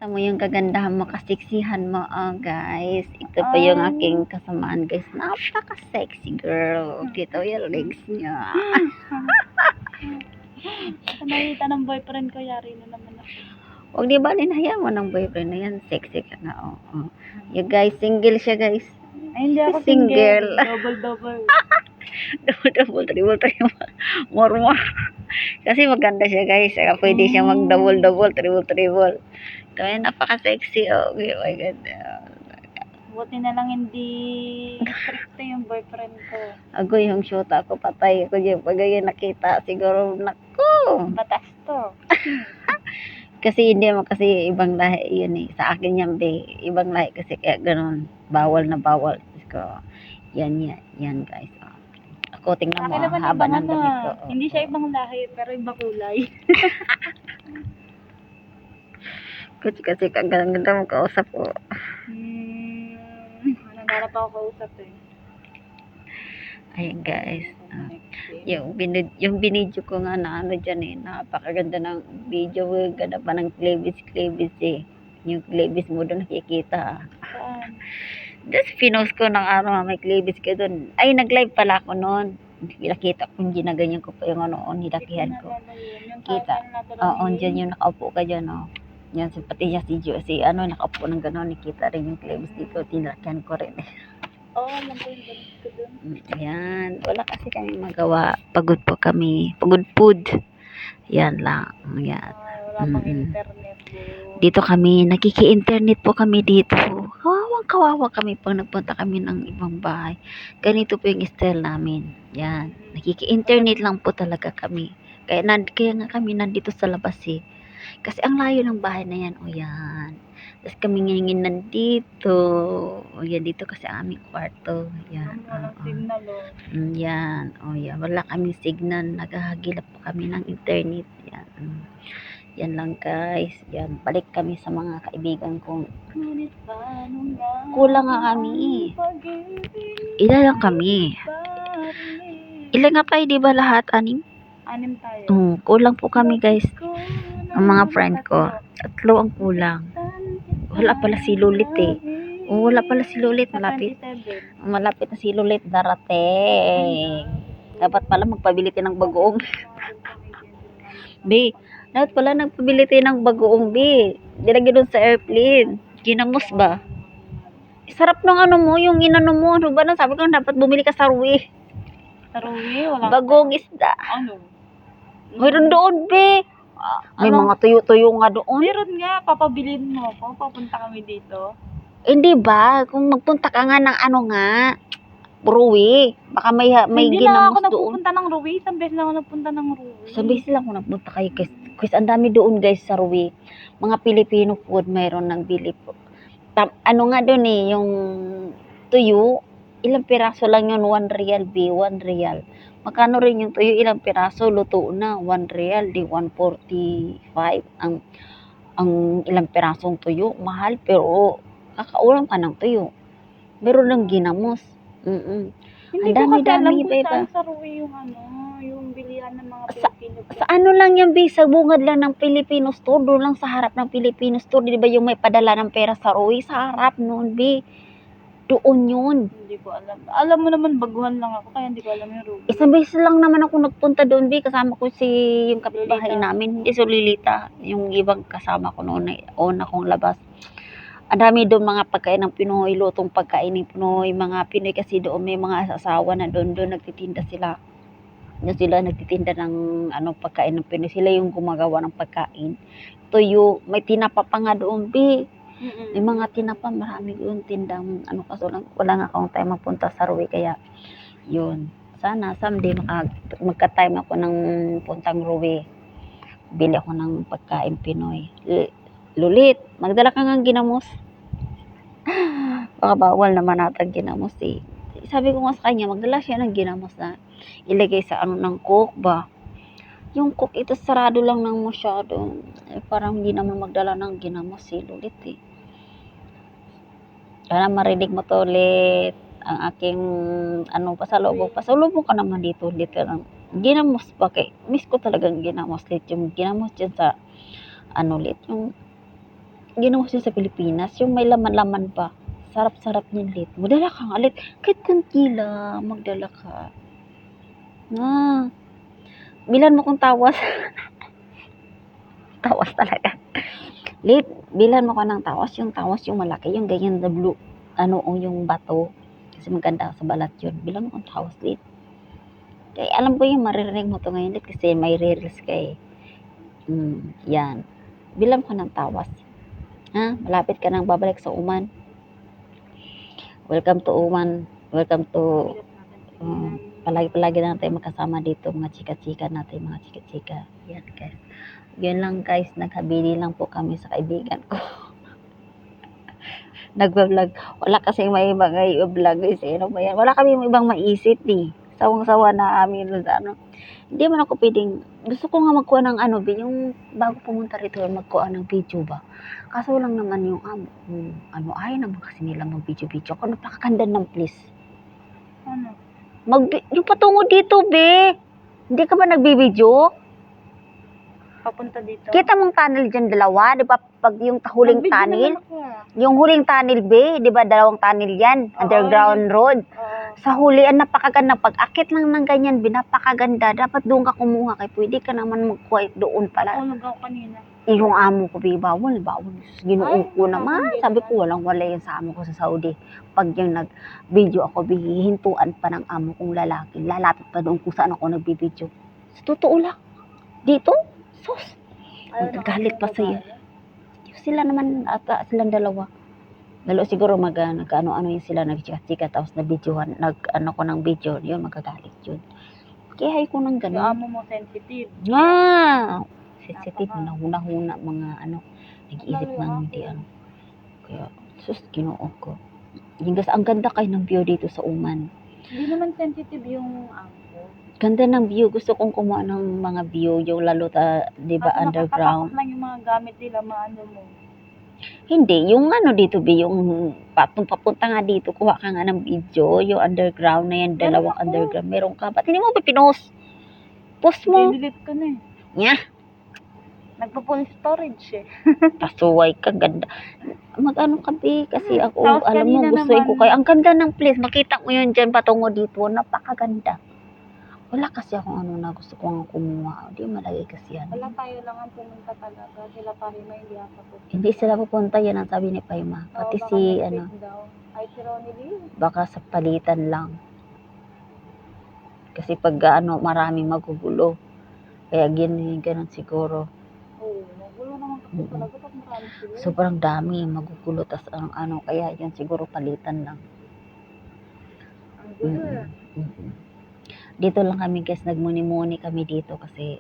Kita mo yung kagandahan mo, kasiksihan mo, guys. Ito pa yung aking kasamaan, guys. Napaka-sexy girl. Kita mo yung legs niya. Nakita ng boyfriend ko, yari na naman ako. Huwag di ba linahaya mo ng boyfriend na yan? Sexy ka nga, Yung guys, single siya, guys. Ay, hindi ako Single. Double. Triple. More. Kasi maganda siya, guys. Kaya pwede siya mag-double, triple. Ito ay napaka-sexy, oh my God. Buti na lang hindi stricto yung boyfriend ko. Ako yung shoot ako, patay ako yung pag yung nakita. Siguro, naku! Batas to. Kasi hindi mo kasi ibang lahi yun eh. Sa akin yan, be. Ibang lahi kasi kaya ganun. Bawal na bawal. So, yan guys. Ako, tingnan mo, haba ng damit ko. Hindi siya ibang lahi, pero ibang kulay. Kasi ang ganda mo kausap ko. Nangarap ako kausap eh. Ayan guys. Yung binidyo ko nga na ano dyan eh. Napakaganda ng video. Ganda pa ng cleavage eh. Yung cleavage mo doon nakikita. Saan? Just pinost ko ng araw may cleavage ka doon. Ay, nag-live pala ako noon. Nakita ko yung ginaganyan ko pa yung ano, nilakihan ko. Kita. Oo, dyan yung nakaupo ka dyan, oh. Yan, pati niya si nakaupo ng gano'n. Nakita rin yung cleavage dito. Tinlakihan ko rin. Oo, alam ko yung ganito ko doon. Yan. Wala kasi kami magawa. Pagod po kami. Pagod food. Yan lang. Yan. Wala pang internet. Dito kami, nakiki-internet po kami dito. Kawawa kami pag nagpunta kami ng ibang bahay. Ganito po yung style namin. Yan. Nakiki-internet lang po talaga kami. Kaya nga kami nandito sa labas eh. Kasi ang layo ng bahay na yan. O yan. Tapos kami ngingin nandito. O yan, dito kasi ang aming kwarto. Yan. Walang signal oh. Yan. O yan. Wala kaming signal. Naghahagilap po kami ng internet. Yan. Yan lang guys. Yan. Balik kami sa mga kaibigan kong. Kulang nga kami. Ilan lang kami. Ilan nga pa, di ba lahat? 6? 6 tayo. Kulang po kami guys. Ang mga friend ko. 3 ang kulang. Wala pala si Lulit eh. Wala pala si Lulit. Malapit na si Lulit. Darating. Dapat pala magpabili tayo ng bagoong. B. Dapat pala nagpabili tayo ng bagoong B. Dilagay doon sa airplane. Ginamos ba? Sarap ng ano mo. Yung inano mo. Ano ba? Sabi ko dapat bumili ka sa Rui. Sa Rui? Wala. Bagoong isda. Ano? Mayroon doon B. May mga tuyo-tuyo nga doon. Meron nga, papabilin mo ako. Papunta kami dito. Hindi ba? Kung magpunta ka nga ng ano nga, Rui, baka may hindi ginamos lang ako doon. nagpupunta ng Rui. Isang beses lang ako nagpunta ng Rui. Isang beses lang ako nagpunta kayo guys. Guys, ang dami doon guys sa Rui. Mga Filipino food, mayroon ng bili po. Ano nga doon eh, yung tuyo, ilang piraso lang yun, 1 real B, 1 real. Magkano rin yung tuyo, ilang piraso, luto na, 1 real, di 145. Ang ilang pirasong tuyo, mahal, pero kakaulam ka ng tuyo. Meron ng ginamos. Hindi ang dami, ko kasi alam kung iba. saan sa Rui yung yung bilihan ng mga Pilipino. Sa ano lang yan, B, sa bungad lang ng Filipino store, doon lang sa harap ng Filipino store, di ba yung may padala ng pera sa Rui, sa harap noon, B. Doon yun. Hindi ko alam. Alam mo naman, baguhan lang ako, kaya hindi ko alam yung Rui. Isang beses lang naman ako nagpunta doon, B. Kasama ko yung kapitbahay namin. Hindi si Lilita. Yung ibang kasama ko noon na una kong labas. Ang dami doon mga pagkain ng Pinoy, lutong pagkain ng Pinoy, mga Pinoy kasi doon may mga asawa na doon nagtitinda sila. Doon sila nagtitinda ng pagkain ng Pinoy. Sila yung gumagawa ng pagkain. Tuyo, may tinapa pa nga doon, B. May mga tinapa, marami yung tindang kaso lang, wala nga akong time magpunta sa Rui, kaya yun. Sana someday magka-time ako ng puntang Rui. Bili ako ng pagkain Pinoy. Lulit, magdala ka ng ginamos. Baka bawal naman natang ginamos eh. Sabi ko nga sa kanya, magdala siya ng ginamos na ilagay sa ng cook ba. Yung cook ito sarado lang ng masyado. Parang hindi naman magdala ng ginamos si Lulit eh. Sana marinig mo to ulit ang aking pasalubong. Pasalubong ka naman dito ulit ka lang. Ginamos pa kay. Miss ko talagang ginamos ulit. Yung ginamos dyan sa ulit. Yung ginawa siya sa Pilipinas, yung may laman-laman pa. Sarap-sarap niyan, Lit. Magdala ka nga, Lit. Kahit kunti lang, magdala ka. Bilan mo kung tawas. Tawas talaga. Lit, bilan mo ka ng tawas. Yung tawas, yung malaki, yung ganyan na blue. Yung bato. Kasi maganda sa balat yun. Bilan mo kung tawas, Lit. Kaya alam ko yung maririnig mo to ngayon, Lit, kasi may reels ka eh. Yan. Bilan mo ka ng tawas. Malapit ka nang babalik sa Uman. Welcome to Uman. Welcome to palagi na tayo makasama dito, mga chika-chika natin, mga chika-chika. Yan guys. Yun lang guys, naghabili lang po kami sa kaibigan ko. Nagbablog. Wala kasing may ibang i-vlog guys. Ano ba yan? Wala kami ibang maisip eh. Sawang-sawa na amin sa Hindi man ako pwedeng, gusto ko nga magkuha ng yung bago pumunta rito, magkuha ng video ba. Kaso lang naman yung ayaw naman kasi nila mag-video-video. Ako napakaganda ng place. Ano? Yung patungo dito, be. Hindi ka ba nagbibideo? Papunta dito? Kita mong tunnel dyan, dalawa, di ba? Pag yung huling Nagbideo tunnel, naman ako. yung huling tunnel, be, di ba dalawang tunnel yan, underground road. Sa huli, napakaganda. Pag akit lang ng ganyan, napakaganda. Dapat doon ka kumuha kay pwede ka naman magkuha doon pala. Ako nag-ako kanina. Yung amo ko, be, bawal. Ginoo ko naman. hindi Sabi naman. ko, wala yan sa amo ko sa Saudi. Pag yung nag-video ako, hihintuan pa ng amo kong lalaki. Lalapit pa doon kung saan ako nag-video. Sa totoo lang. Dito, sus. Magagalit pa sa'yo. Sila naman, silang dalawa. Lalo siguro nag-ano yung sila, nag-chika-chika, tapos na-videohan, nag-ano ko ng video, yun, magagalit yun. Kaya ay ko nang Yung gano'n. amo mo sensitive. Sensitive, nahuna-huna, mga nag-iisip ng hindi, Kaya, sus, ginoo ko. Ang ganda kayo ng view dito sa Uman. Hindi naman sensitive yung amo. Ganda ng view, gusto kong kumuha ng mga view, yung lalo di ba, underground. Nakakatakot lang yung mga gamit nila, mo. Hindi, yung dito, yung papunta nga dito, kuha ka nga ng video, yung underground na yan, dalawang underground, meron ka. Ba't hindi mo ba pinost? Post mo. Delete ko na eh. Nya, Nagpo-full storage eh. pasuway ka, ganda. Mag-ano ka, be, kasi ako, Tapos alam mo, kanina gustuin ko naman- kayo. Ang ganda ng place, makita mo yun dyan, patungo dito, napakaganda. Wala kasi akong na gusto kong kumuha. Hindi malagay kasi yan. Wala, tayo lang ang pumunta talaga. Sila Parima hindi ata pupunta. Hindi sila pupunta, yan ang sabi ni Paima. Pati baka si, nag-take down. Ay, si Ronnie Lee. baka sa palitan lang. Kasi pag maraming magugulo. Kaya ganun siguro. Oo, magulo naman kasi talaga pag marami sila. Sobrang dami magugulo. Tas kaya yan siguro palitan lang. Ang gulo eh. Dito lang kami guys, nagmuni-muni kami dito kasi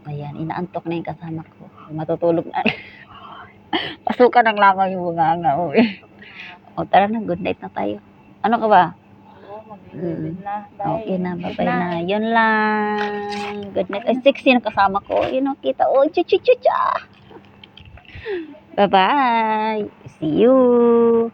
ayan, inaantok na yung kasama ko. Matutulog na. Pasukan ng langaw yung bunganga. O tara na, good night na tayo. Ano ka ba? Oo, mag-11 na. Bye. Okay na, Good bye na. night. Yun lang. Good night. Ay, sexy na kasama ko. Kita. Oh, chuchuchucha. Bye-bye. See you.